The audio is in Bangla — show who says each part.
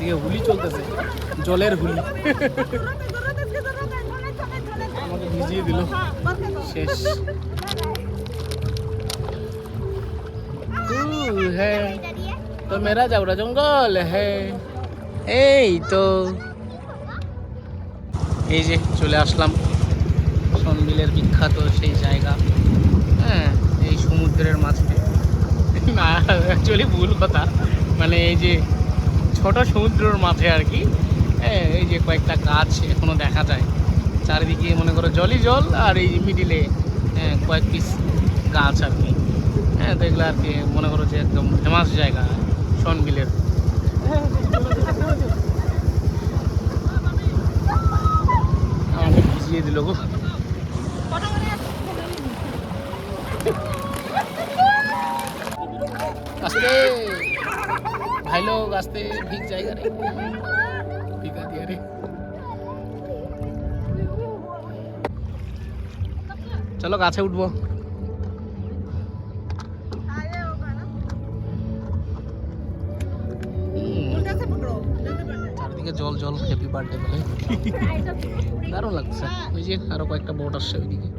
Speaker 1: চারিদিকে হুলি চলতেছে, জলের হুলি। আমাকে ভিজিয়ে দিল, শেষ। হ্যাঁ তো মেরা যাওরা জঙ্গল হ্যাঁ। এই তো এই যে চলে আসলাম সনবিলের বিখ্যাত সেই জায়গা। হ্যাঁ এই সমুদ্রের মাঝে, না অ্যাকচুয়ালি ভুল কথা, মানে এই যে ছোট সমুদ্রের মাঝে আর কি। হ্যাঁ এই যে কয়েকটা গাছ এখনো দেখা যায় চারিদিকে, মনে করো জলই জল, আর এই মিডিলে কয়েক পিস গাছ আর কি। হ্যাঁ তো এগুলো আর কি মনে করো যে একদম ফেমাস জায়গা সনবিলের। আমাকে ভিজিয়ে দিল গো। আস্তে ভাই লোক আস্তে, ঠিক জায়গা রে, টিকা দিয়ে রে। চলো গাছে উঠবো। চারদিকে জল জল, হ্যাপি বার্থডে বলে দারুণ লাগছে। ওই যে আরো কয়েকটা বোট আসছে ওইদিকে।